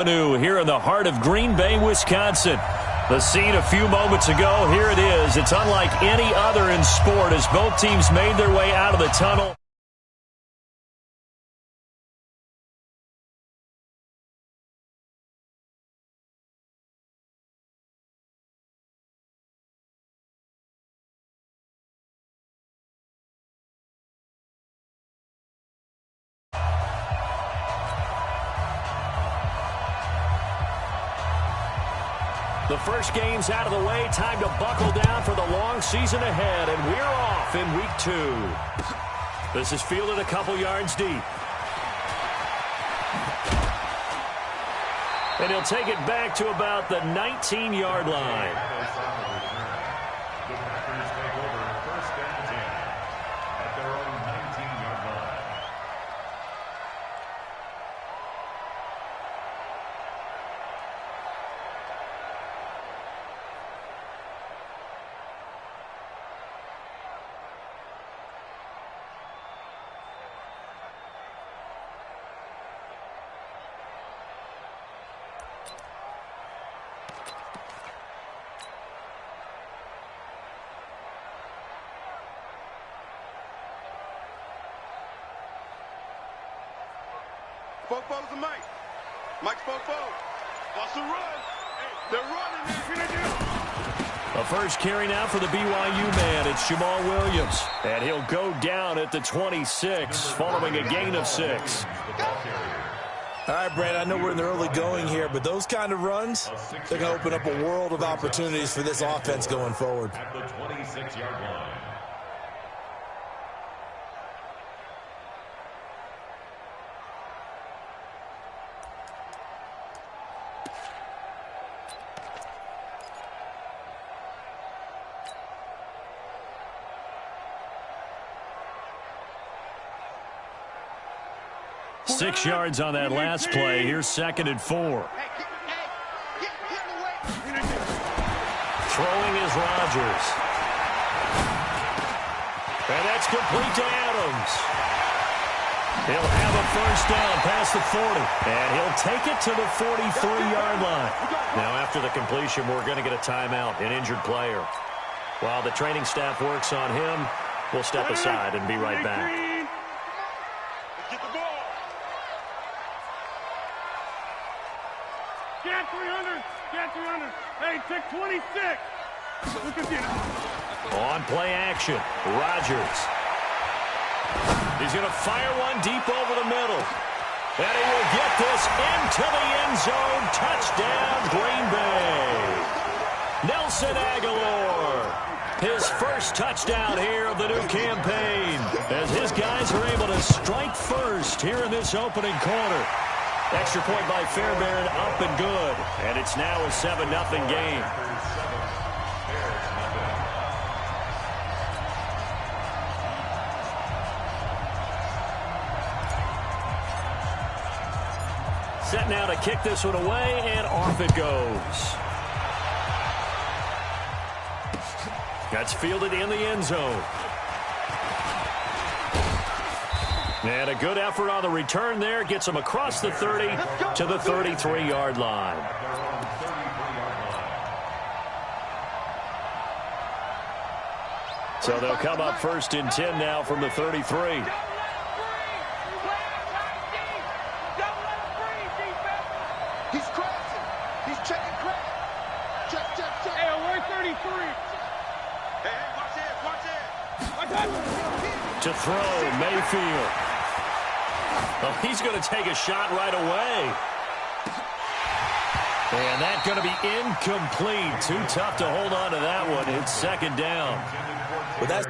Here in the heart of Green Bay, Wisconsin. The scene a few moments ago, here it is. It's unlike any other in sport as both teams made their way out of the tunnel. The first game's out of the way. Time to buckle down for the long season ahead, and we're off in week 2. This is fielded a couple yards deep. And he'll take it back to about the 19-yard line. The Packers take over first and 10 at their own 19-yard line. Fofo's the Mike. Mike's Fofo. Bust a run. They're running. A first carry now for the BYU man. It's Jamal Williams. And he'll go down at the 26 following a gain of 6. All right, Brad, I know we're in the early going here, but those kind of runs, they're going to open up a world of opportunities for this offense going forward. At the 26-yard line. Six yards on that last play. Here's 2nd and 4. Throwing is Rodgers. And that's complete to Adams. He'll have a first down past the 40. And he'll take it to the 43-yard line. Now, after the completion, we're going to get a timeout, an injured player. While the training staff works on him, we'll step aside and be right back. Get 300. Get 300. Hey, take 26. Look at you. On play action, Rodgers. He's going to fire one deep over the middle. And he will get this into the end zone. Touchdown, Green Bay. Nelson Aguilar. His first touchdown here of the new campaign. As his guys are able to strike first here in this opening quarter. Extra point by Fairbairn, up and good. And it's now a 7-0 game. Set now to kick this one away, and off it goes. That's fielded in the end zone. And a good effort on the return there. Gets him across the 30 to the 33-yard line. So they'll come up first and 10 now from the 33. He's crossing. He's checking crack. Check. Hey, we're 33. Hey, watch it. To throw, Mayfield. Well, he's going to take a shot right away. And that's going to be incomplete. Too tough to hold on to that one. It's 2nd down. But that's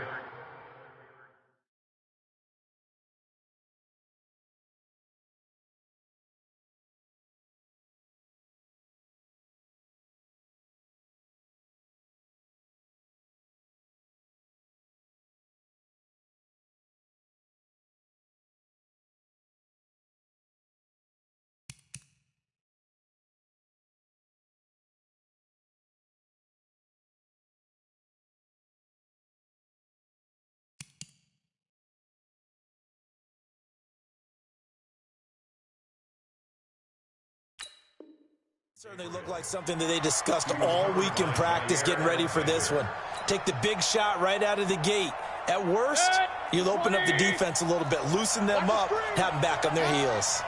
Certainly looked like something that they discussed all week in practice getting ready for this one. Take the big shot right out of the gate. At worst, you'll open up the defense a little bit, loosen them up, have them back on their heels.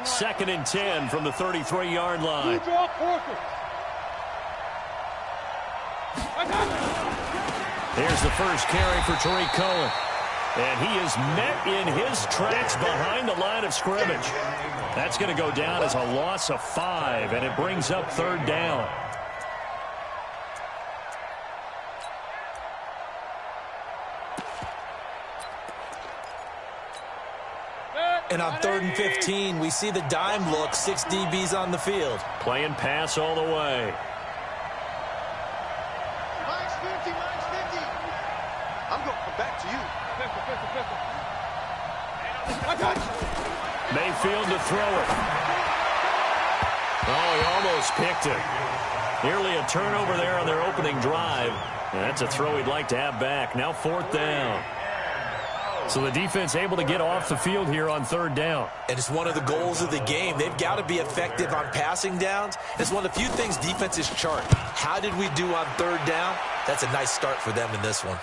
2nd and 10 from the 33-yard line. Here's the first carry for Tariq Cohen. And he is met in his tracks behind the line of scrimmage. That's going to go down as a loss of 5, and it brings up 3rd down. And on 3rd and 15, we see the dime look, 6 DBs on the field. Playing pass all the way. Mine's 50, mine's 50. I'm going to come back to you. Mayfield to throw it. Oh, he almost picked it. Nearly a turnover there on their opening drive. And that's a throw he'd like to have back. Now 4th down. So the defense able to get off the field here on 3rd down. And it's one of the goals of the game. They've got to be effective on passing downs. It's one of the few things defenses chart. How did we do on 3rd down? That's a nice start for them in this one.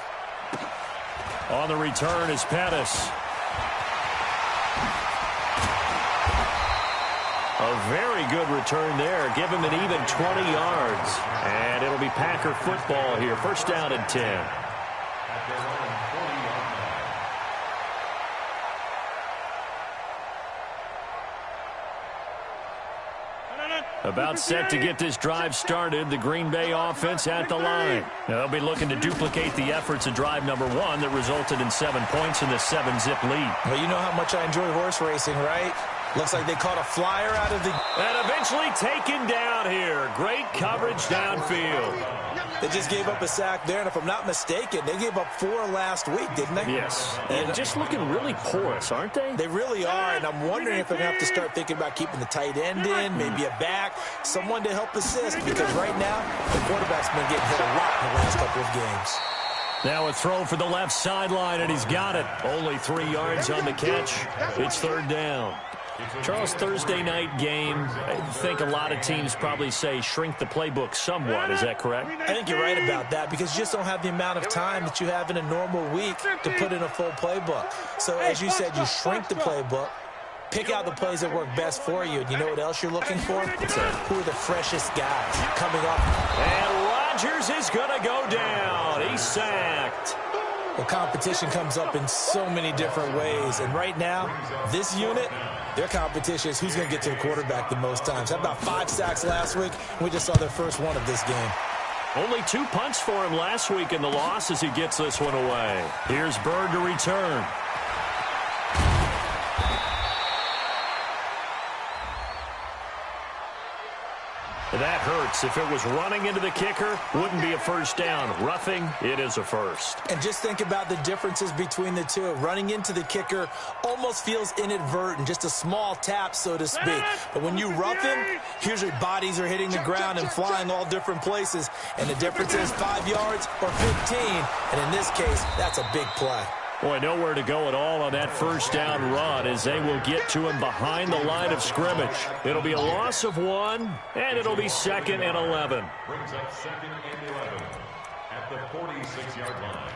On the return is Pettis. A very good return there. Give him an even 20 yards. And it'll be Packer football here. 1st down and 10. About set to get this drive started. The Green Bay offense at the line. Now, they'll be looking to duplicate the efforts of drive number 1 that resulted in 7 points in the 7-zip lead. Well, you know how much I enjoy horse racing, right? Looks like they caught a flyer out of the... And eventually taken down here. Great coverage downfield. They just gave up a sack there, and if I'm not mistaken, they gave up 4 last week, didn't they? Yes. And just looking really porous, aren't they? They really are, and I'm wondering if they're going to have to start thinking about keeping the tight end in, maybe a back, someone to help assist, because right now, the quarterback's been getting hit a lot in the last couple of games. Now a throw for the left sideline, and he's got it. Only 3 yards on the catch. It's 3rd down. Charles, Thursday night game, I think a lot of teams probably say shrink the playbook somewhat. Is that correct? I think you're right about that because you just don't have the amount of time that you have in a normal week to put in a full playbook. So as you said, you shrink the playbook, pick out the plays that work best for you. And you know what else you're looking for? Who are the freshest guys coming up? And Rodgers is going to go down. He's sacked. Well, competition comes up in so many different ways. And right now, this unit, their competition is who's going to get to the quarterback the most times. How about 5 sacks last week? We just saw their first one of this game. Only 2 punts for him last week in the loss as he gets this one away. Here's Bird to return. That hurts. If it was running into the kicker, wouldn't be a first down. Roughing, it is a first. And just think about the differences between the two. Running into the kicker almost feels inadvertent, just a small tap, so to speak. But when you rough him, here's your bodies are hitting the ground and flying all different places. And the difference is 5 yards or 15. And in this case, that's a big play. Boy, nowhere to go at all on that first down run as they will get to him behind the line of scrimmage. It'll be a loss of 1, and it'll be 2nd and 11. Brings up 2nd and 11 at the 46-yard line.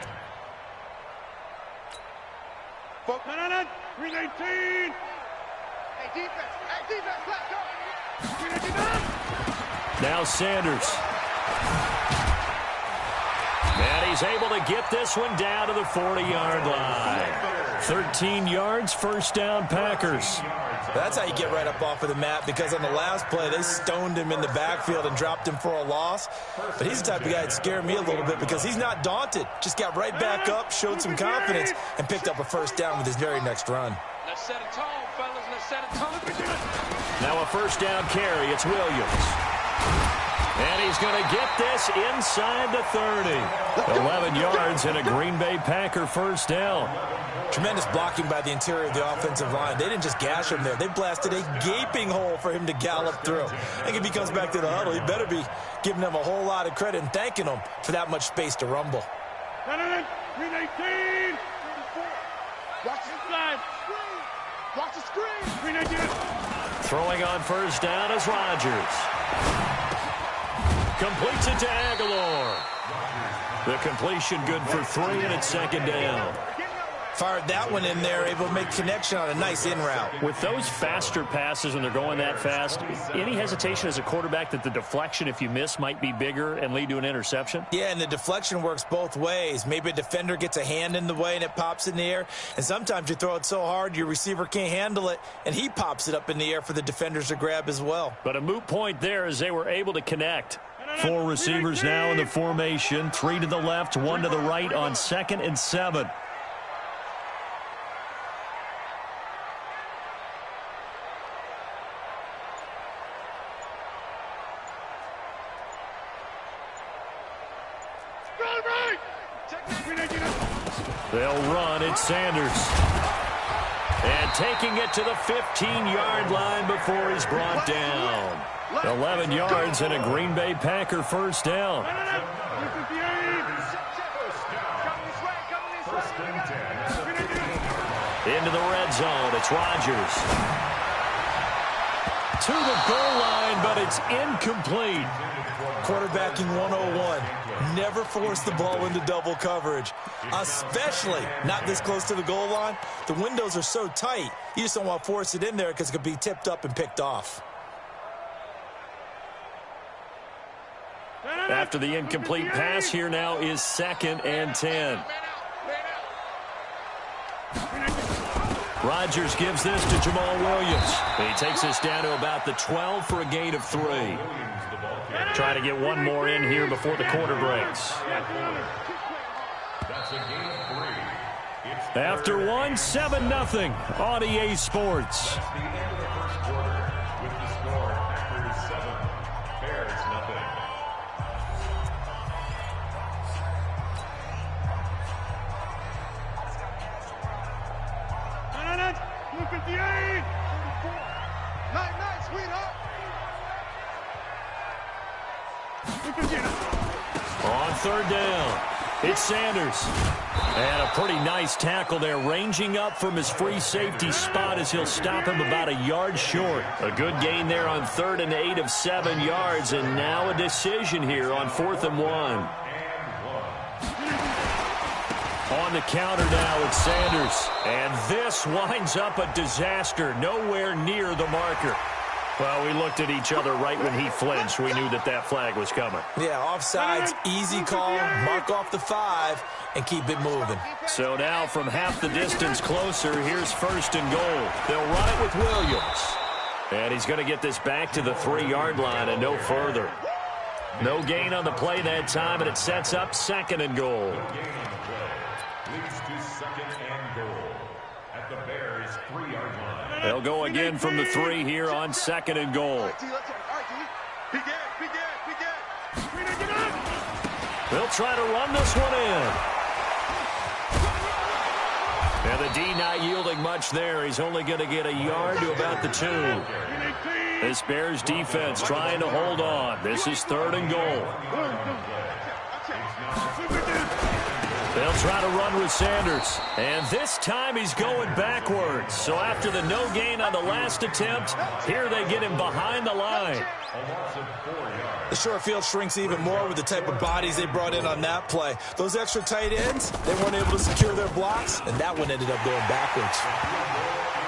Folks, 318. Hey, defense, let's go. Now Sanders. And he's able to get this one down to the 40-yard line. 13 yards, first down, Packers. That's how you get right up off of the mat, because on the last play, they stoned him in the backfield and dropped him for a loss. But he's the type of guy that scared me a little bit because he's not daunted. Just got right back up, showed some confidence, and picked up a first down with his very next run. Let's set a tone, fellas. Let's set a tone. Now a first down carry. It's Williams. And he's going to get this inside the 30. 11 yards and a Green Bay Packer first down. Tremendous blocking by the interior of the offensive line. They didn't just gash him there. They blasted a gaping hole for him to gallop through. I think if he comes back to the huddle, he better be giving them a whole lot of credit and thanking them for that much space to rumble. 318. Watch the slide. Watch the screen. 319. Throwing on first down is Rodgers. Completes it to Aguilar. The completion good for 3, and it's second down. Fired that one in there, able to make connection on a nice in route. With those faster passes when they're going that fast, any hesitation as a quarterback that the deflection, if you miss, might be bigger and lead to an interception? Yeah, and the deflection works both ways. Maybe a defender gets a hand in the way and it pops in the air. And sometimes you throw it so hard your receiver can't handle it, and he pops it up in the air for the defenders to grab as well. But a moot point there as they were able to connect. 4 receivers now in the formation. 3 to the left, 1 to the right on 2nd and 7. They'll run. It's Sanders. And taking it to the 15-yard line before he's brought down. 11 yards and a Green Bay Packer first down. Into the red zone. It's Rodgers. To the goal line, but it's incomplete. Quarterbacking 101. Never force the ball into double coverage, especially not this close to the goal line. The windows are so tight, you just don't want to force it in there because it could be tipped up and picked off. After the incomplete pass, here now is 2nd and 10. Rodgers gives this to Jamal Williams. He takes us down to about the 12 for a gain of 3. Trying to get one more in here before the quarter breaks. After 1, 7-0 on EA Sports. That's the end of the first quarter with the score Packers 7, Bears nothing. Look at the 8! Night, sweetheart. On 3rd down, it's Sanders. And a pretty nice tackle there, ranging up from his free safety spot as he'll stop him about a yard short. A good gain there on 3rd and 8 of 7 yards, and now a decision here on 4th and 1. On the counter now, it's Sanders. And this winds up a disaster, nowhere near the marker. Well, we looked at each other right when he flinched. We knew that that flag was coming. Yeah, offsides, easy call, mark off the 5, and keep it moving. So now from half the distance closer, here's 1st and goal. They'll run it with Williams. And he's going to get this back to the 3-yard line and no further. No gain on the play that time, and it sets up 2nd and goal. Leads to 2nd and goal at the Bears 3-yard line. They'll go again from the 3 here on 2nd and goal. They'll try to run this one in. And the D not yielding much there. He's only going to get a yard to about the 2. This Bears defense trying to hold on. This is 3rd and goal. They'll try to run with Sanders. And this time he's going backwards. So after the no gain on the last attempt, here they get him behind the line. The short field shrinks even more with the type of bodies they brought in on that play. Those extra tight ends, they weren't able to secure their blocks, and that one ended up going backwards.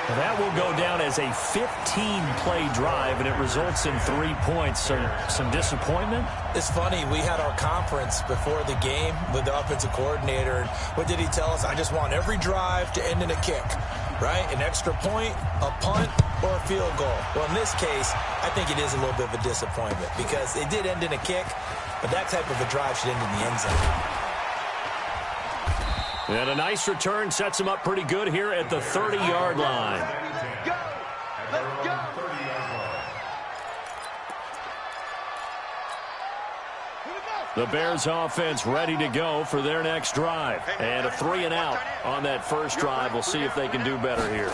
Well, that will go down as a 15-play drive, and it results in 3 points. Some disappointment? It's funny, we had our conference before the game with the offensive coordinator, and what did he tell us? I just want every drive to end in a kick, right? An extra point, a punt, or a field goal. Well, in this case, I think it is a little bit of a disappointment because it did end in a kick, but that type of a drive should end in the end zone. And a nice return sets him up pretty good here at the 30-yard line. Go! Let's go! The Bears offense ready to go for their next drive. And a 3-and-out on that first drive. We'll see if they can do better here.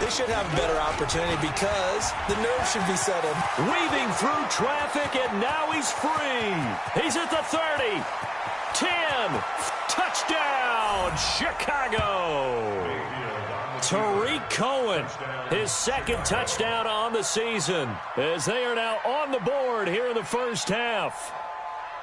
They should have a better opportunity because the nerves should be settled. Weaving through traffic, and now he's free. He's at the 30. 10. Touchdown, Chicago. Tariq Cohen, his second touchdown on the season, as they are now on the board scored here in the first half.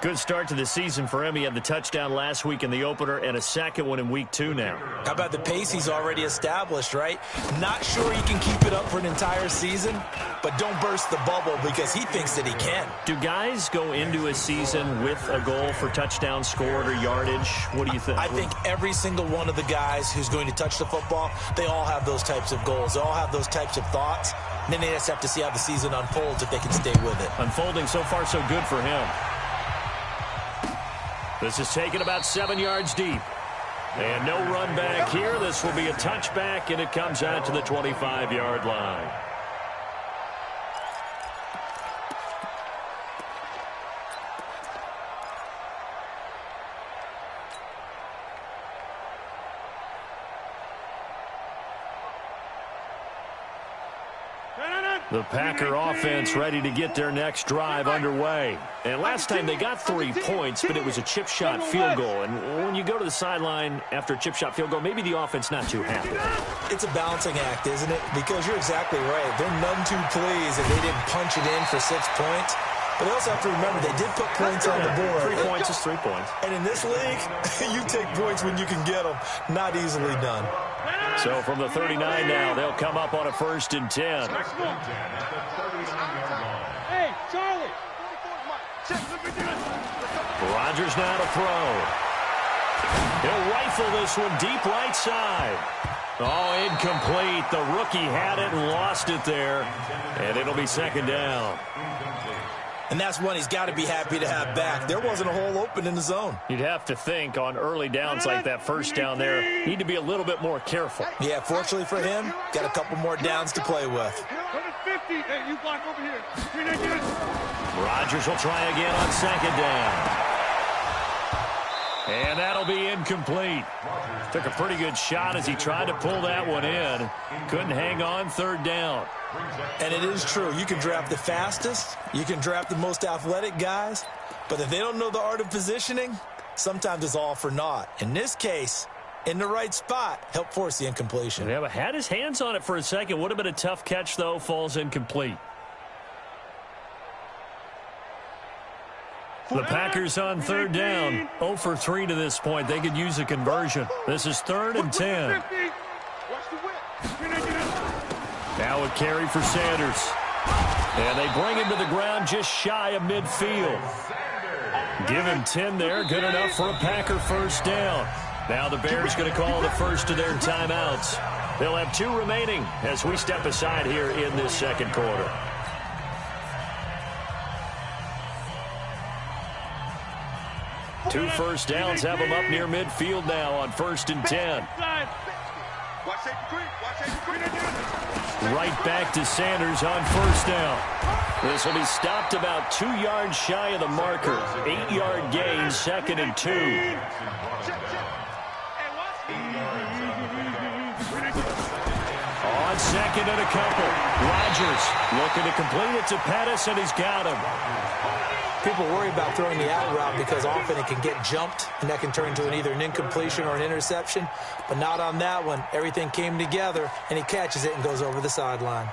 Good start to the season for him. He had the touchdown last week in the opener and a second one in week 2 now. How about the pace he's already established, right? Not sure he can keep it up for an entire season, but don't burst the bubble because he thinks that he can. Do guys go into a season with a goal for touchdown scored or yardage? What do you think? I think every single one of the guys who's going to touch the football, they all have those types of goals. They all have those types of thoughts. And then they just have to see how the season unfolds if they can stay with it. Unfolding so far so good for him. This is taken about 7 yards deep. And no run back here. This will be a touchback, and it comes out to the 25-yard line. The Packer offense ready to get their next drive underway. And last time they got 3 points, but it was a chip shot field goal. And when you go to the sideline after a chip shot field goal, maybe the offense not too happy. It's a balancing act, isn't it? Because you're exactly right. They're none too pleased that they didn't punch it in for 6 points. But they also have to remember they did put points on the board. 3 points is 3 points. And in this league, you take points when you can get them. Not easily done. So from the 39 now, they'll come up on a 1st and 10. Hey, Charlie. Rodgers now to throw. He'll rifle this one deep right side. Oh, incomplete. The rookie had it and lost it there. And it'll be 2nd down. And that's one he's got to be happy to have back. There wasn't a hole open in the zone. You'd have to think on early downs like that 1st down there, need to be a little bit more careful. Yeah, fortunately for him, got a couple more downs to play with. 50. Hey, you block over here. Rodgers will try again on 2nd down. And that'll be incomplete. Took a pretty good shot as he tried to pull that one in. Couldn't hang on 3rd down. And it is true. You can draft the fastest. You can draft the most athletic guys. But if they don't know the art of positioning, sometimes it's all for naught. In this case, in the right spot, help force the incompletion. Yeah, but had his hands on it for a second. Would have been a tough catch, though. Falls incomplete. The Packers on 3rd down. 0 for 3 to this point. They could use a conversion. This is 3rd and 10. Now a carry for Sanders. And they bring him to the ground just shy of midfield. Give him 10 there. Good enough for a Packer 1st down. Now the Bears going to call the first of their timeouts. They'll have 2 remaining as we step aside here in this 2nd quarter. Two 1st downs have them up near midfield now on 1st and 10. Right back to Sanders on 1st down. This will be stopped about 2 yards shy of the marker. 8-yard gain, 2nd and 2. On 2nd and a couple. Rodgers looking to complete it to Pettis, and he's got him. People worry about throwing the out route because often it can get jumped, and that can turn into either an incompletion or an interception. But not on that one. Everything came together, and he catches it and goes over the sideline.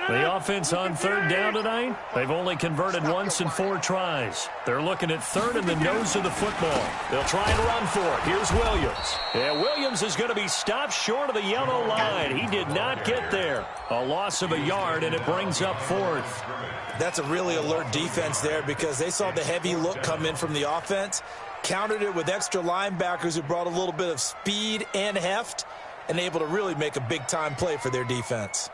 The offense on 3rd down tonight, they've only converted once in 4 tries. They're looking at 3rd in the nose of the football. They'll try and run for it. Here's Williams. Yeah, Williams is going to be stopped short of the yellow line. He did not get there. A loss of a yard, and it brings up 4th. That's a really alert defense there because they saw the heavy look come in from the offense, countered it with extra linebackers who brought a little bit of speed and heft, and able to really make a big-time play for their defense.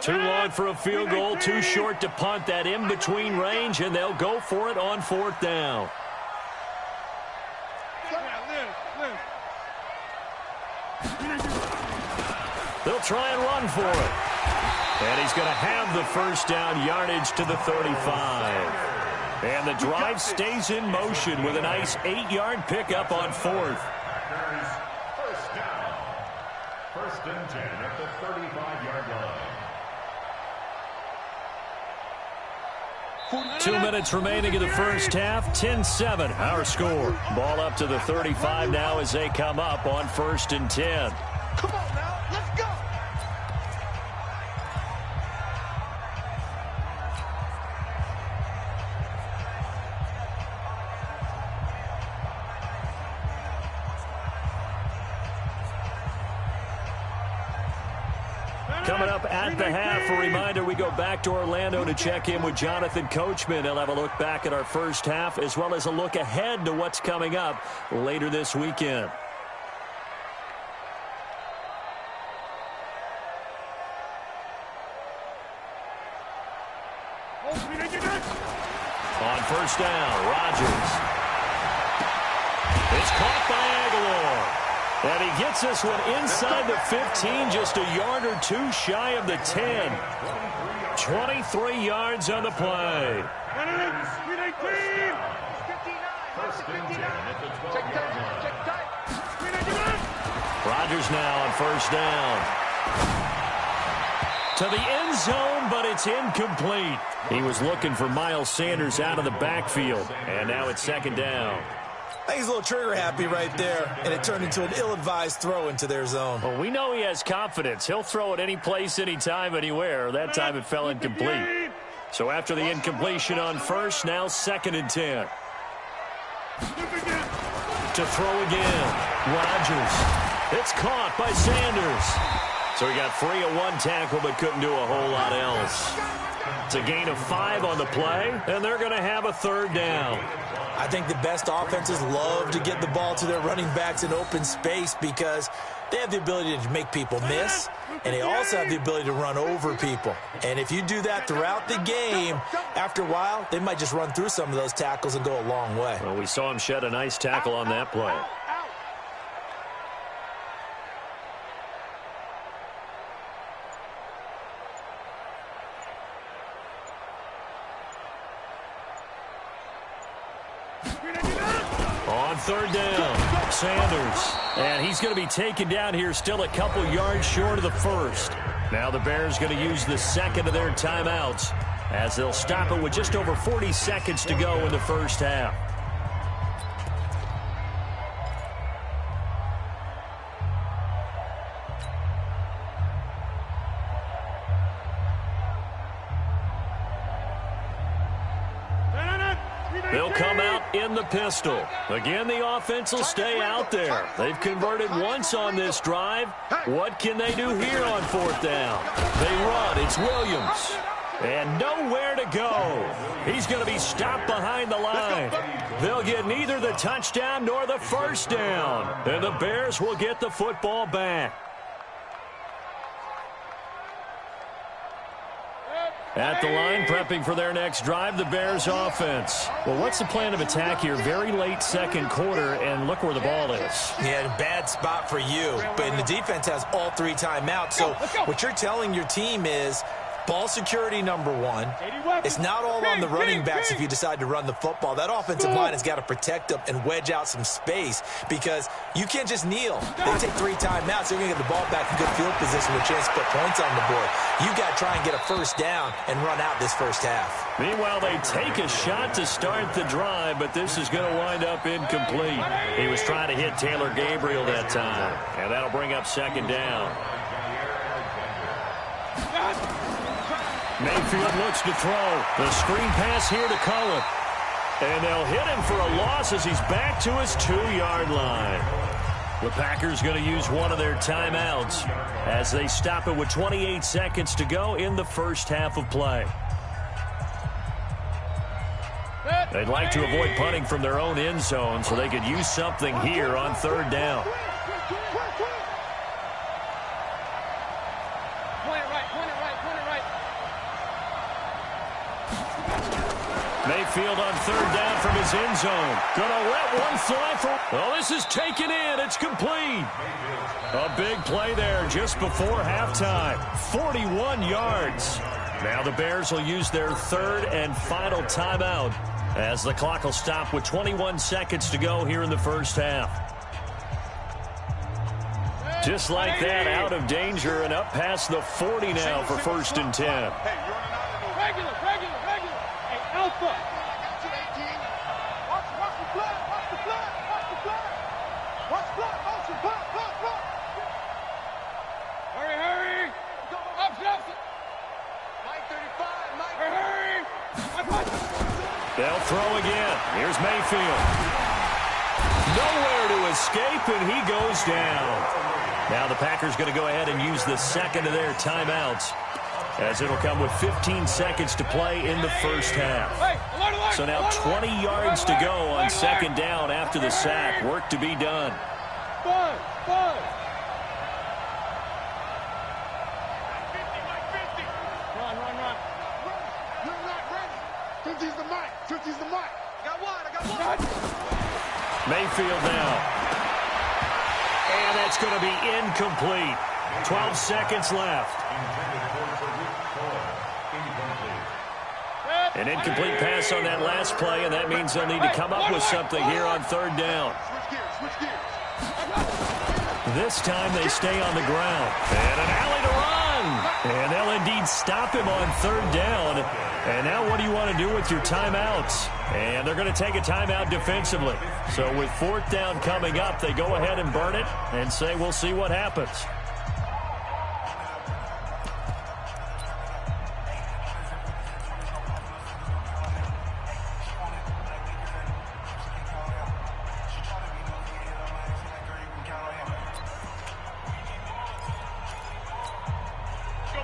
Too long for a field goal, too short to punt. That in-between range, and they'll go for it on 4th down. They'll try and run for it. And he's going to have the 1st down yardage to the 35. And the drive stays in motion with a nice 8-yard pickup on 4th. 1st down. 1st and 10 at the 35-yard line. 2 minutes remaining in the first half. 10-7, our score. Ball up to the 35 now as they come up on 1st and 10. Come on now, let's go. Coming up at the half, a reminder, we go back to Orlando to check in with Jonathan Coachman. He'll have a look back at our first half as well as a look ahead to what's coming up later this weekend. On 1st down, Rodgers. It's caught by Aguilar. And he gets this one inside the 15, just a yard or two shy of the 10. 23 yards on the play. Rodgers now on 1st down. To the end zone, but it's incomplete. He was looking for Miles Sanders out of the backfield. And now it's 2nd down. I think he's a little trigger happy right there, and it turned into an ill-advised throw into their zone. Well, we know he has confidence. He'll throw it any place, anytime, anywhere. That time it fell incomplete. So after the incompletion on 1st, now 2nd and 10. To throw again, Rodgers. It's caught by Sanders. So he got free of 1 tackle but couldn't do a whole lot else. It's a gain of 5 on the play, and they're going to have a 3rd down. I think the best offenses love to get the ball to their running backs in open space because they have the ability to make people miss, and they also have the ability to run over people. And if you do that throughout the game, after a while, they might just run through some of those tackles and go a long way. Well, we saw him shed a nice tackle on that play. On 3rd down, Sanders. And he's going to be taken down here still a couple yards short of the 1st. Now the Bears going to use the 2nd of their timeouts as they'll stop it with just over 40 seconds to go in the first half. They'll come out in the pistol. Again, the offense will stay out there. They've converted once on this drive. What can they do here on 4th down? They run. It's Williams. And nowhere to go. He's going to be stopped behind the line. They'll get neither the touchdown nor the 1st down. And the Bears will get the football back. At the line, prepping for their next drive, the Bears offense. Well, what's the plan of attack here? Very late 2nd quarter, and look where the ball is. Yeah, bad spot for you. But the defense has all 3 timeouts. So what you're telling your team is ball security, number 1. It's not all on the running backs if you decide to run the football. That offensive line has got to protect them and wedge out some space because you can't just kneel. They take 3 timeouts. They're going to get the ball back in good field position with a chance to put points on the board. You got to try and get a 1st down and run out this first half. Meanwhile, they take a shot to start the drive, but this is going to wind up incomplete. He was trying to hit Taylor Gabriel that time, and that'll bring up 2nd down. Mayfield looks to throw. The screen pass here to Cullen. And they'll hit him for a loss as he's back to his 2-yard line. The Packers going to use one of their timeouts as they stop it with 28 seconds to go in the first half of play. They'd like to avoid punting from their own end zone so they could use something here on 3rd down. Mayfield on 3rd down from his end zone. Gonna let one fly for... Oh, this is taken in. It's complete. A big play there just before halftime. 41 yards. Now the Bears will use their 3rd and final timeout as the clock will stop with 21 seconds to go here in the first half. Just like that, out of danger and up past the 40 now for 1st and 10. Regular. Hey, foot. Watch the flag. Watch the flag. Watch the flag. Watch the flag. Motion. Block. Hurry. Up. Mike 35. Mike. Hurry. They'll throw again. Here's Mayfield. Nowhere to escape, and he goes down. Now the Packers going to go ahead and use the second of their timeouts, as it'll come with 15 seconds to play in the first half. So now 20 yards to go on second down after the sack. Work to be done. Five. Run. You're not ready. 50's the mic. I got one. Mayfield now. And that's going to be incomplete. 12 seconds left. An incomplete pass on that last play, and that means they'll need to come up with something here on third down. Switch gears. This time they stay on the ground. And an alley to run. And they'll indeed stop him on third down. And now what do you want to do with your timeouts? And they're going to take a timeout defensively. So with fourth down coming up, they go ahead and burn it and say we'll see what happens.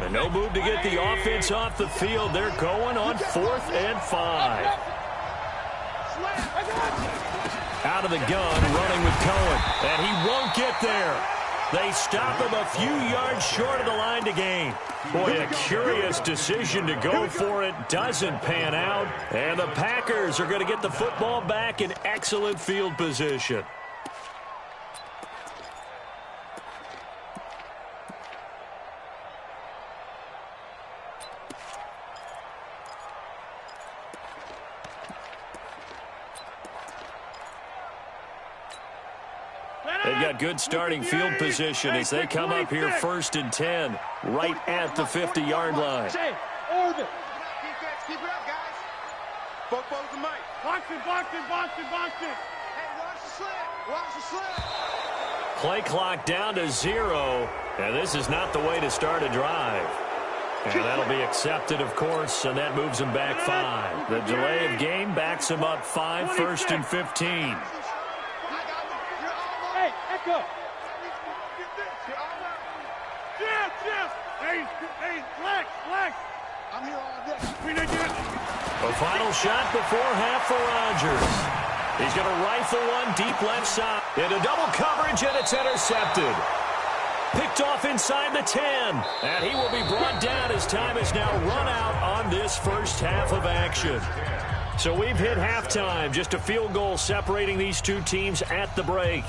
And no move to get the offense off the field. They're going on 4th and 5. Out of the gun, running with Cohen. And he won't get there. They stop him a few yards short of the line to gain. Boy, a curious decision to go for it. Doesn't pan out. And the Packers are going to get the football back in excellent field position. They've got good starting field position as they come up here 1st and 10, right at the 50-yard line. Keep it up, guys. Both the mic. Box it. Hey, watch the slant. Play clock down to 0, and this is not the way to start a drive. And that'll be accepted, of course, and that moves them back 5. The delay of game backs them up 5, 1st and 15. Hey, Echo. Jeff. Hey, Lex. I'm here all day. A final shot before half for Rodgers. He's going to rifle one deep left side. Into double coverage, and it's intercepted. Picked off inside the 10. And he will be brought down as time is now run out on this first half of action. So we've hit halftime. Just a field goal separating these two teams at the break.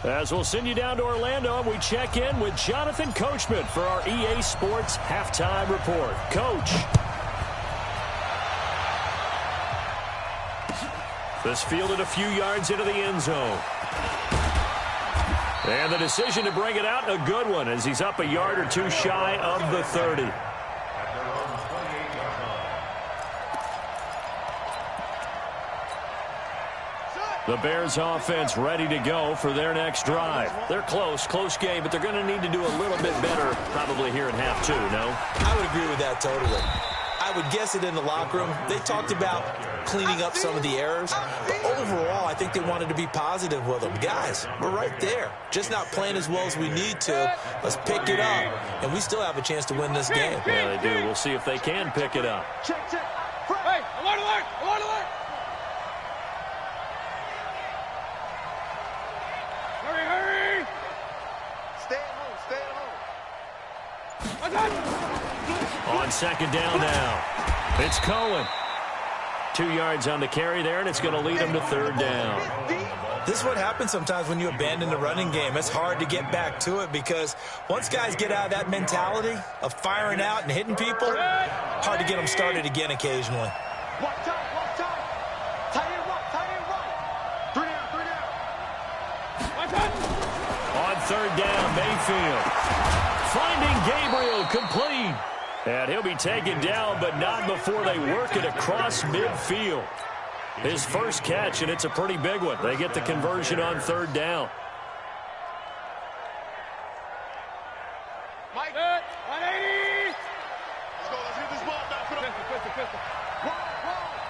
As we'll send you down to Orlando, and we check in with Jonathan Coachman for our EA Sports Halftime Report. Coach. This fielded a few yards into the end zone. And the decision to bring it out, a good one, as he's up a yard or two shy of the 30. The Bears offense ready to go for their next drive. They're close game, but they're going to need to do a little bit better probably here in half 2, no? I would agree with that totally. I would guess it in the locker room. They talked about cleaning up some of the errors, but overall, I think they wanted to be positive with them. Guys, we're right there. Just not playing as well as we need to. Let's pick it up, and we still have a chance to win this game. Yeah, they do. We'll see if they can pick it up. Check. Hey, alert. Hurry. Stay at home. On second down now, it's Cohen. 2 yards on the carry there, and it's going to lead him to third down. This is what happens sometimes when you abandon the running game. It's hard to get back to it because once guys get out of that mentality of firing out and hitting people, hard to get them started again occasionally. Watch time. Tight end right. 3 down. Watch out. On third down, Mayfield. Finding Gabriel complete. And he'll be taken down, but not before they work it across midfield. His first catch, and it's a pretty big one. They get the conversion on third down. Mike. 180. Let's go. Let's get this ball back. Pistol.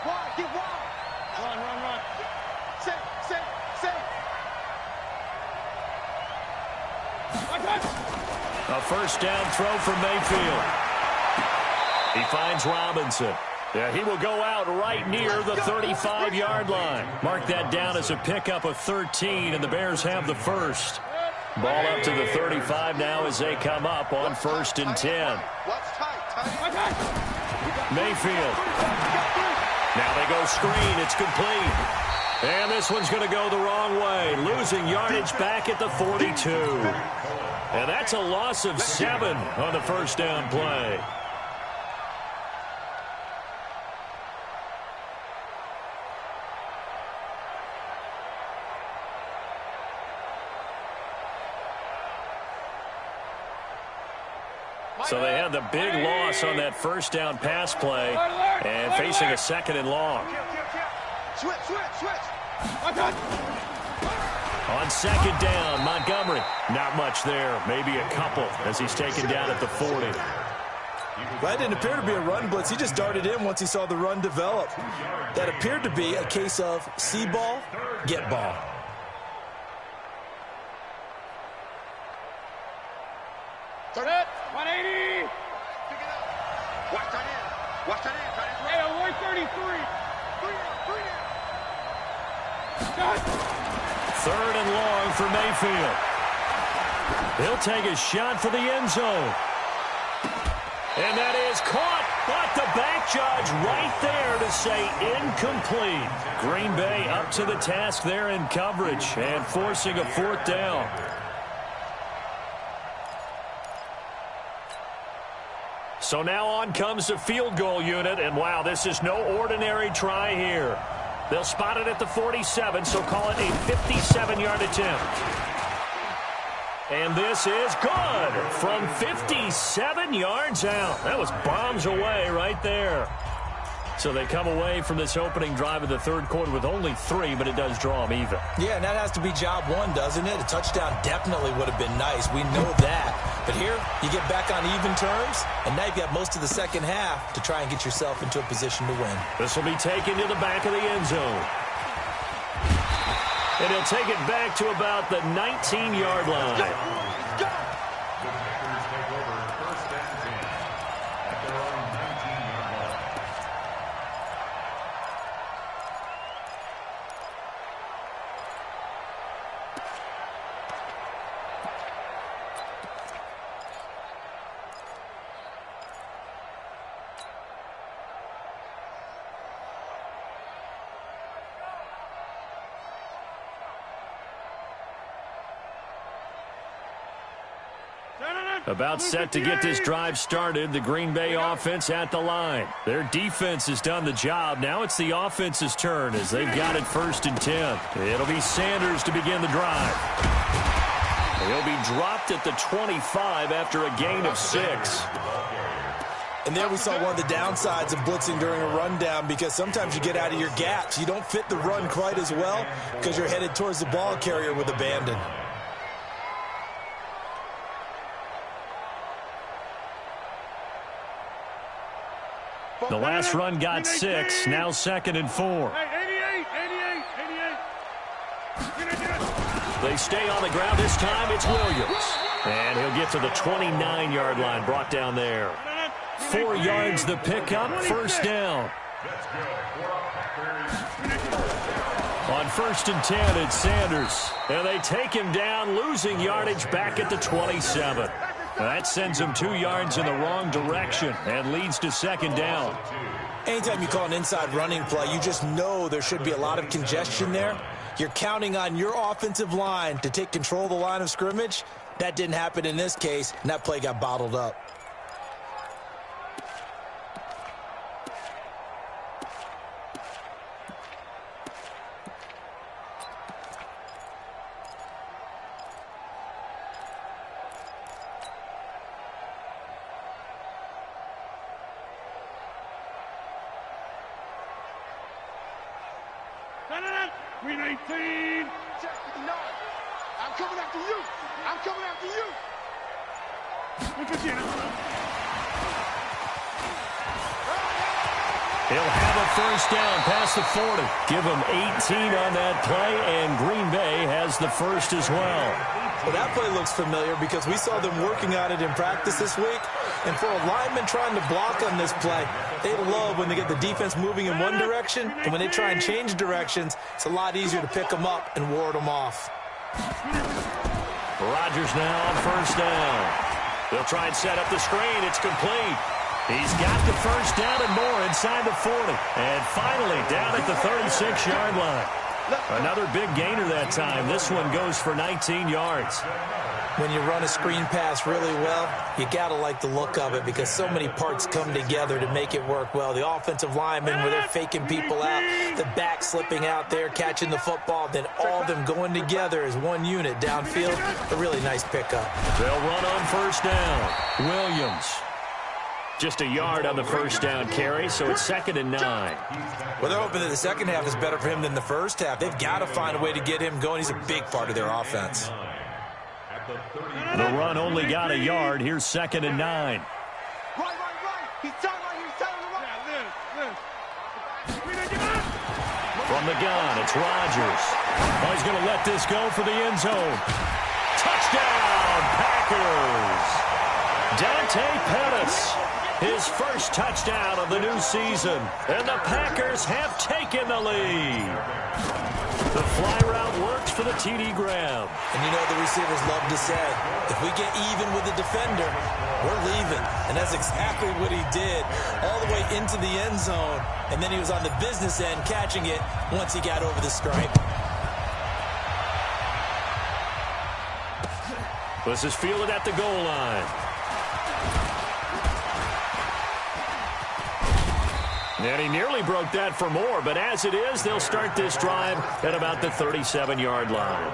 Wide. Get wide. Run. Set. A first down throw from Mayfield. He finds Robinson. Yeah, he will go out right near the 35-yard line. Mark that down as a pickup of 13, and the Bears have the first. Ball up to the 35 now as they come up on 1st and 10. Mayfield. Now they go screen. It's complete. And this one's going to go the wrong way. Losing yardage back at the 42. And that's a loss of 7 on the first down play. So they had the big loss on that first down pass play and facing a 2nd and long. Switch. On 2nd down, Montgomery. Not much there. Maybe a couple as he's taken down at the 40. That didn't appear to be a run blitz. He just darted in once he saw the run develop. That appeared to be a case of see ball, get ball. Turn it. 180. Pick it up. Watch that in. Hey, 133. 3rd and long for Mayfield. He'll take a shot for the end zone. And that is caught, but the back judge right there to say incomplete. Green Bay up to the task there in coverage and forcing a 4th down. So now on comes the field goal unit, and wow, this is no ordinary try here. They'll spot it at the 47, so call it a 57-yard attempt. And this is good from 57 yards out. That was bombs away right there. So they come away from this opening drive of the 3rd quarter with only 3, but it does draw them even. Yeah, and that has to be job 1, doesn't it? A touchdown definitely would have been nice. We know that. But here, you get back on even terms, and now you've got most of the second half to try and get yourself into a position to win. This will be taken to the back of the end zone. And he'll take it back to about the 19-yard line. The Packers take over 1st and 10 at their own 19-yard line. About set to get this drive started, the Green Bay offense at the line. Their defense has done the job. Now it's the offense's turn as they've got it 1st and 10. It'll be Sanders to begin the drive. He'll be dropped at the 25 after a gain of 6. And there we saw one of the downsides of blitzing during a rundown, because sometimes you get out of your gaps. You don't fit the run quite as well because you're headed towards the ball carrier with abandon. The last run got 6, now 2nd and 4. Hey, 88. They stay on the ground. This time it's Williams. And he'll get to the 29-yard line, brought down there. 4 yards the pickup, 1st down. On 1st and 10, it's Sanders. And they take him down, losing yardage back at the 27. That sends him 2 yards in the wrong direction and leads to 2nd down. Anytime you call an inside running play, you just know there should be a lot of congestion there. You're counting on your offensive line to take control of the line of scrimmage. That didn't happen in this case, and that play got bottled up. Green 18. Check 9. I'm coming after you. I'm coming after you. He'll have a first down past the 40. Give him 18 on that play, and Green Bay has the first as well. Well, that play looks familiar because we saw them working on it in practice this week. And for a lineman trying to block on this play, they love when they get the defense moving in one direction. And when they try and change directions, it's a lot easier to pick them up and ward them off. Rodgers now on first down. They'll try and set up the screen. It's complete. He's got the first down and more inside the 40. And finally down at the 36-yard line. Another big gainer that time. This one goes for 19 yards. When you run a screen pass really well, you got to like the look of it because so many parts come together to make it work well. The offensive linemen, where they're faking people out, the back slipping out there, catching the football, then all of them going together as one unit downfield. A really nice pickup. They'll run on first down. Williams. Just a yard on the first down carry, so it's 2nd and 9. Well, they're hoping that the second half is better for him than the first half. They've got to find a way to get him going. He's a big part of their offense. The run only got a yard. Here's 2nd and 9. Right. He's telling the right. From the gun, it's Rodgers. Oh, he's going to let this go for the end zone. Touchdown, Packers! Dante Pettis, his first touchdown of the new season. And the Packers have taken the lead. The fly route works for the TD grab. And you know the receivers love to say, if we get even with the defender, we're leaving. And that's exactly what he did all the way into the end zone. And then he was on the business end catching it once he got over the stripe. This is fielded at the goal line. And he nearly broke that for more, but as it is, they'll start this drive at about the 37-yard line.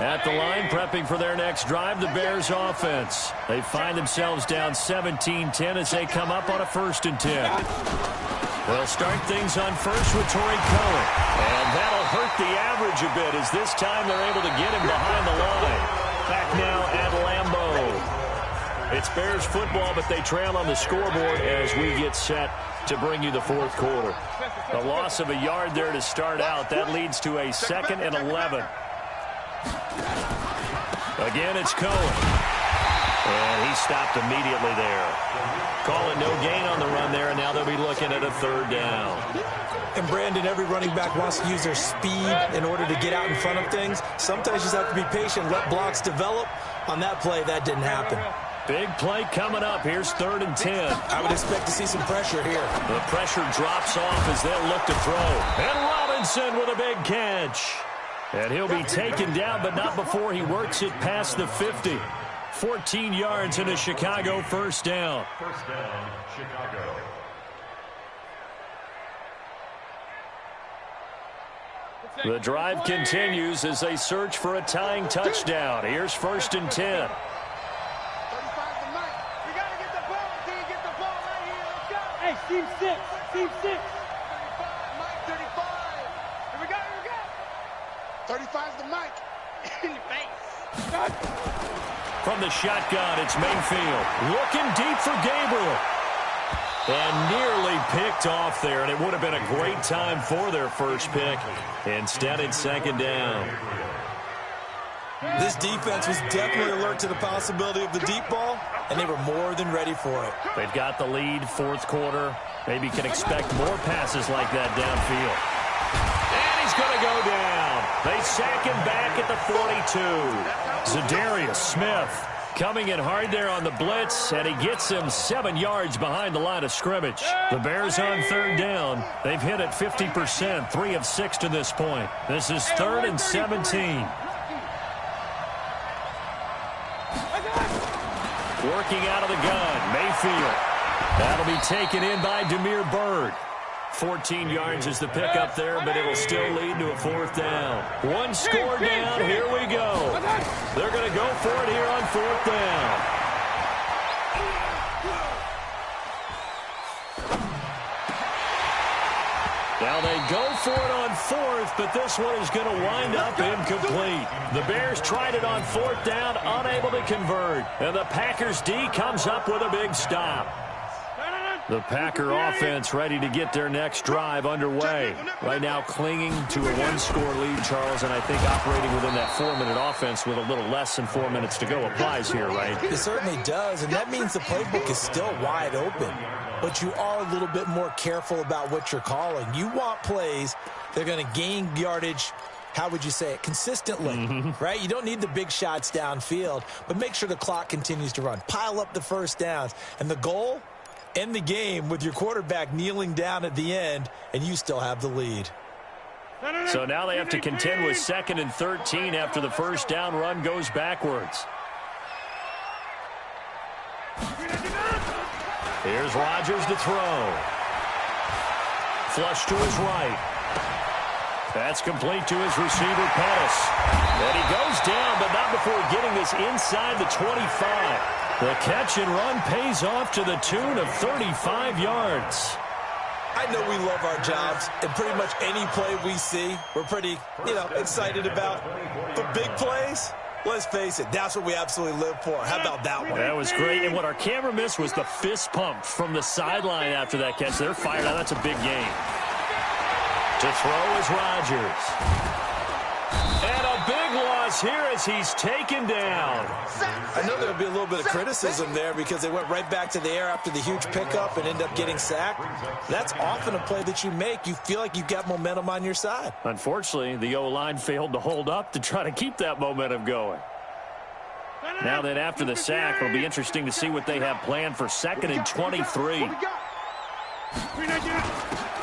At the line, prepping for their next drive, the Bears offense. They find themselves down 17-10 as they come up on a 1st and 10. They'll start things on first with Torrey Cohen. And that'll hurt the average a bit as this time they're able to get him behind the line. Back now at Lambeau. It's Bears football, but they trail on the scoreboard as we get set to bring you the 4th quarter. A loss of a yard there to start out. That leads to a 2nd and 11. Again, it's Cohen. And he stopped immediately there. Calling no gain on the run there, and now they'll be looking at a 3rd down. And Brandon, every running back wants to use their speed in order to get out in front of things. Sometimes you just have to be patient, let blocks develop. On that play, that didn't happen. Big play coming up. Here's 3rd and 10. I would expect to see some pressure here. The pressure drops off as they'll look to throw. And Robinson with a big catch. And he'll be taken down, but not before he works it past the 50. 14 yards and a Chicago 1st down. First down, Chicago. The drive continues as they search for a tying touchdown. Here's 1st and 10. Hey, team 6. Team 6. 35's the mic. In your face. From the shotgun, it's Mayfield. Looking deep for Gabriel. And nearly picked off there, and it would have been a great time for their first pick. Instead, it's 2nd down. This defense was definitely alert to the possibility of the deep ball, and they were more than ready for it. They've got the lead, 4th quarter. Maybe can expect more passes like that downfield. And he's going to go down. They sack him back at the 42. Zadarius Smith coming in hard there on the blitz, and he gets him 7 yards behind the line of scrimmage. The Bears on 3rd down. They've hit it 50%, 3 of 6 to this point. This is 3rd and 17. Working out of the gun, Mayfield. That'll be taken in by Damiere Byrd. 14 yards is the pickup there, but it'll still lead to a 4th down. One score down, here we go. They're going to go for it here on 4th down. Now they go for it on fourth, but this one is going to wind up incomplete. The Bears tried it on fourth down, unable to convert. And the Packers D comes up with a big stop. The Packer offense ready to get their next drive underway. Right now clinging to a one-score lead, Charles, and I think operating within that 4-minute offense with a little less than 4 minutes to go applies here, right? It certainly does, and that means the playbook is still wide open. But you are a little bit more careful about what you're calling. You want plays that are going to gain yardage, how would you say it, consistently, right? You don't need the big shots downfield, but make sure the clock continues to run. Pile up the first downs. And the goal, end the game with your quarterback kneeling down at the end, and you still have the lead. So now they have to contend with 2nd and 13 after the first down run goes backwards. Here's Rodgers to throw. Flush to his right. That's complete to his receiver, Pettis. And he goes down, but not before getting this inside the 25. The catch and run pays off to the tune of 35 yards. I know we love our jobs, and pretty much any play we see, we're pretty, excited about. The big plays, let's face it, that's what we absolutely live for. How about that one? That was great, and what our camera missed was the fist pump from the sideline after that catch. They're fired out. That's a big game. To throw is Rodgers. And a big loss here as he's taken down. I know there'll be a little bit of criticism there because they went right back to the air after the huge pickup and end up getting sacked. That's often a play that you make. You feel like you've got momentum on your side. Unfortunately, the O-line failed to hold up to try to keep that momentum going. Now that after the sack, it'll be interesting to see what they have planned for 2nd and 23.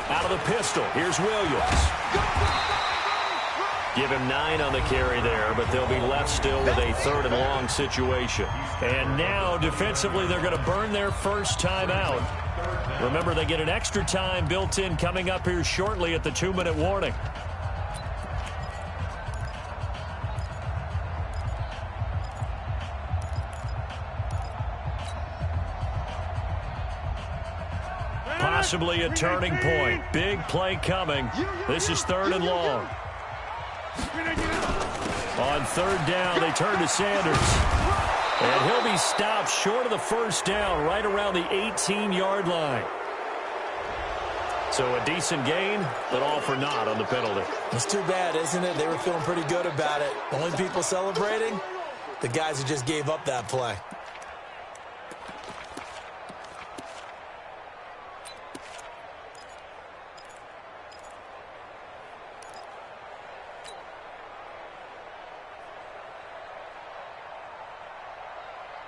Out of the pistol, here's Williams. Give him 9 on the carry there, but they'll be left still with a 3rd and long situation. And now, defensively, they're going to burn their first time out. Remember, they get an extra time built in coming up here shortly at the 2-minute warning. Possibly a turning point. Big play coming. This is 3rd and long. On 3rd down, they turn to Sanders. And he'll be stopped short of the first down, right around the 18-yard line. So a decent gain, but all for naught on the penalty. It's too bad, isn't it? They were feeling pretty good about it. Only people celebrating, the guys who just gave up that play.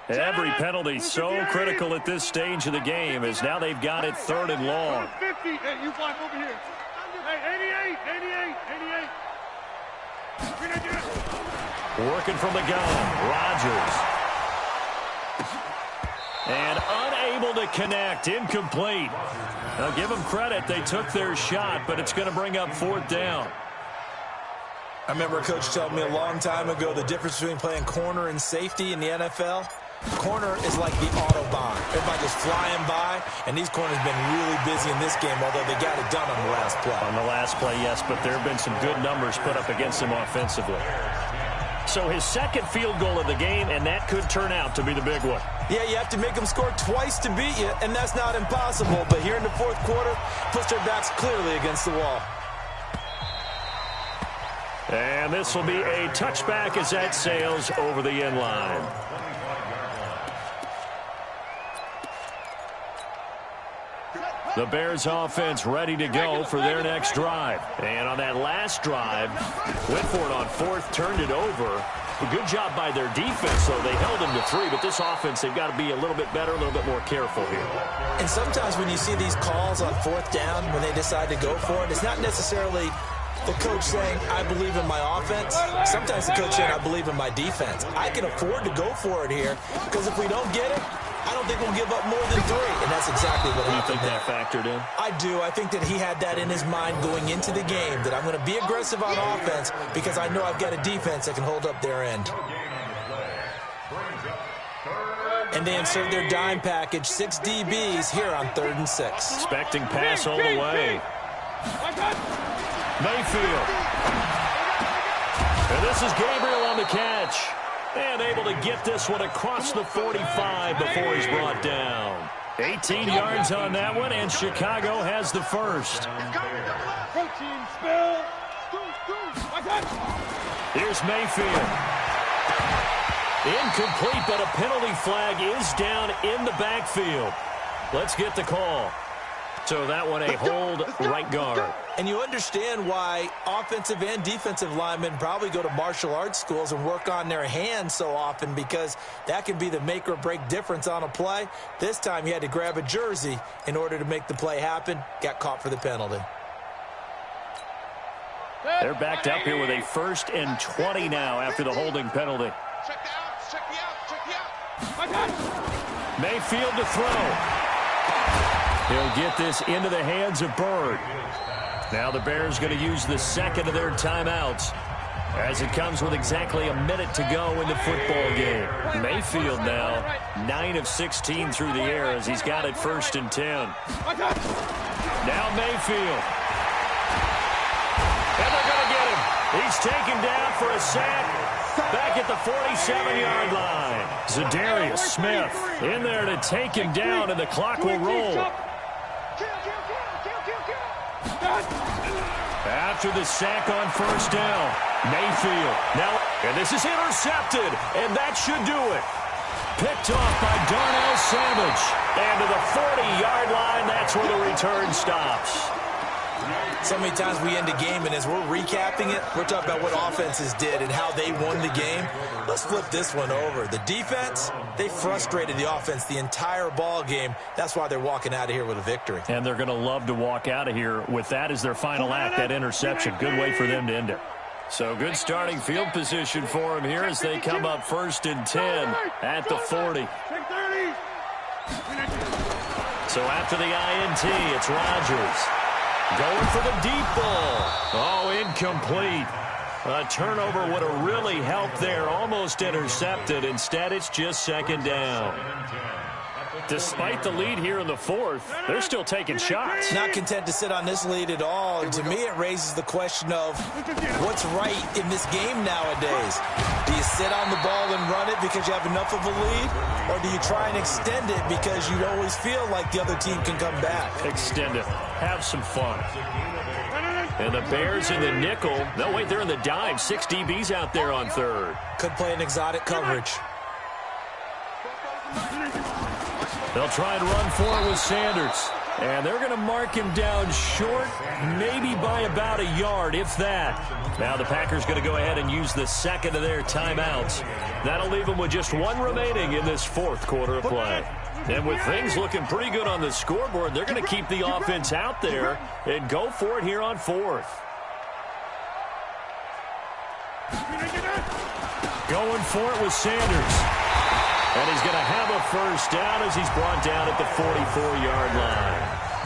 Every penalty so critical at this stage of the game as now they've got it 3rd and long. 50. Hey, you fly over here. Hey, 88. Working from the gun, Rodgers. And unable to connect, incomplete. Now give them credit, they took their shot, but it's going to bring up 4th down. I remember a coach telling me a long time ago the difference between playing corner and safety in the NFL. Corner is like the Autobahn. Everybody just flying by, and these corners have been really busy in this game, although they got it done on the last play. On the last play, yes, but there have been some good numbers put up against him offensively. So his 2nd field goal of the game, and that could turn out to be the big one. Yeah, you have to make them score twice to beat you, and that's not impossible. But here in the 4th quarter, puts their backs clearly against the wall. And this will be a touchback as that sails over the end line. The Bears offense ready to go for their next drive. And on that last drive, went for it on 4th, turned it over. A good job by their defense, though. They held them to 3, but this offense, they've got to be a little bit better, a little bit more careful here. And sometimes when you see these calls on 4th down, when they decide to go for it, it's not necessarily the coach saying, I believe in my offense. Sometimes the coach saying, I believe in my defense. I can afford to go for it here, because if we don't get it, I don't think we'll give up more than 3, and that's exactly what happened. You think that factored in? I do. I think that he had that in his mind going into the game, that I'm going to be aggressive on offense because I know I've got a defense that can hold up their end. And they insert their dime package, 6 DBs here on 3rd and 6. Expecting pass all the way. Mayfield. And this is Gabriel on the catch. And able to get this one across the 45 before he's brought down. 18 yards on that one, and Chicago has the first. Here's Mayfield. Incomplete, but a penalty flag is down in the backfield. Let's get the call. So that one a hold right guard. And you understand why offensive and defensive linemen probably go to martial arts schools and work on their hands so often, because that can be the make or break difference on a play. This time he had to grab a jersey in order to make the play happen. Got caught for the penalty. They're backed up here with a 1st and 20 now after the holding penalty. Mayfield to throw. He'll get this into the hands of Bird. Now the Bears going to use the second of their timeouts as it comes with exactly a minute to go in the football game. Mayfield now 9 of 16 through the air as he's got it 1st and 10. Now Mayfield. And they're going to get him. He's taken down for a sack back at the 47-yard line. Zadarius Smith in there to take him down, and the clock will roll. After the sack on 1st down, Mayfield. Now, and this is intercepted, and that should do it. Picked off by Darnell Savage. And to the 40-yard line, that's where the return stops. So many times we end a game, and as we're recapping it, we're talking about what offenses did and how they won the game. Let's flip this one over. The defense, they frustrated the offense the entire ball game. That's why they're walking out of here with a victory. And they're going to love to walk out of here with that as their final act, that interception. Good way for them to end it. So good starting field position for them here as they come up 1st and 10 at the 40. So after the INT, it's Rodgers. Going for the deep ball. Oh, incomplete. A turnover would have really helped there. Almost intercepted. Instead, it's just 2nd down. Despite the lead here in the 4th, they're still taking shots. Not content to sit on this lead at all. And to me, it raises the question of what's right in this game nowadays. Do you sit on the ball and run it because you have enough of a lead? Or do you try and extend it because you always feel like the other team can come back? Extend it. Have some fun. And the Bears in the nickel. No, wait, they're in the dime. 6 DBs out there on 3rd. Could play an exotic coverage. They'll try and run for it with Sanders. And they're going to mark him down short, maybe by about a yard, if that. Now the Packers going to go ahead and use the second of their timeouts. That'll leave them with just 1 remaining in this 4th quarter of play. And with things looking pretty good on the scoreboard, they're going to keep the offense out there and go for it here on 4th. Going for it with Sanders. And he's going to have a 1st down as he's brought down at the 44-yard line.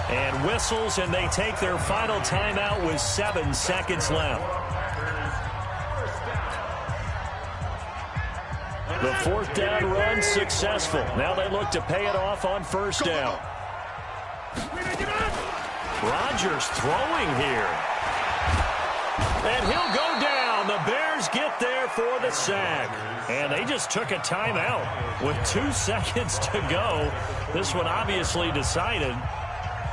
And whistles, and they take their final timeout with 7 seconds left. The 4th down run successful. Now they look to pay it off on 1st down. Rodgers throwing here. And he'll go down. The Bears get there for the sack. And they just took a timeout with 2 seconds to go. This one obviously decided.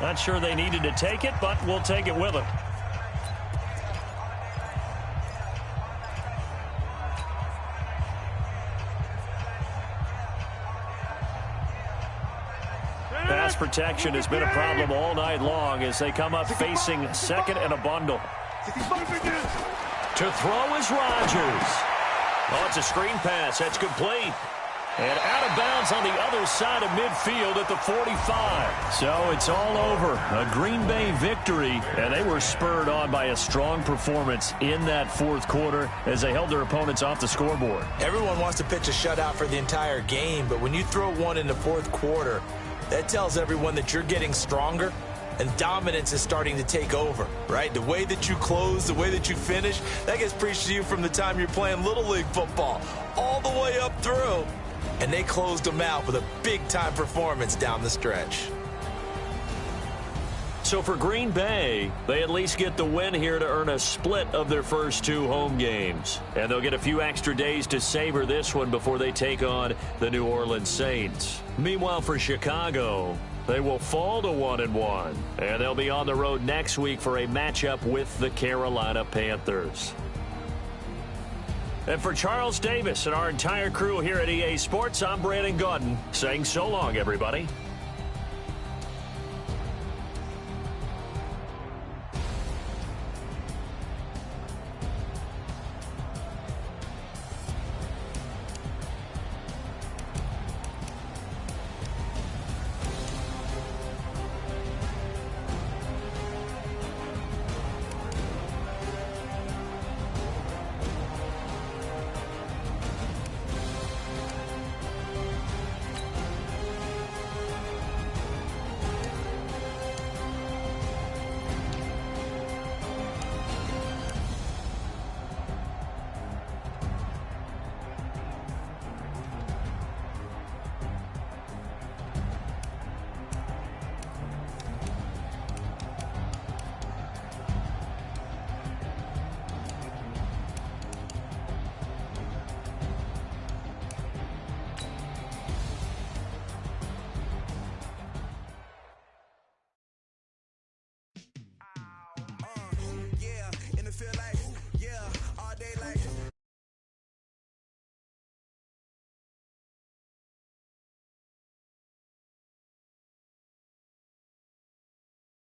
Not sure they needed to take it, but we'll take it with them. Pass protection has been a problem all night long as they come up facing 2nd and a bundle. To throw is Rodgers. Oh, it's a screen pass. That's complete. And out of bounds on the other side of midfield at the 45. So it's all over. A Green Bay victory, and they were spurred on by a strong performance in that 4th quarter as they held their opponents off the scoreboard. Everyone wants to pitch a shutout for the entire game, but when you throw one in the 4th quarter, that tells everyone that you're getting stronger and dominance is starting to take over, right? The way that you close, the way that you finish, that gets preached to you from the time you're playing Little League football all the way up through. And they closed them out with a big-time performance down the stretch. So for Green Bay, they at least get the win here to earn a split of their first 2 home games. And they'll get a few extra days to savor this one before they take on the New Orleans Saints. Meanwhile, for Chicago, they will fall to 1-1. And they'll be on the road next week for a matchup with the Carolina Panthers. And for Charles Davis and our entire crew here at EA Sports, I'm Brandon Gaudin saying so long, everybody.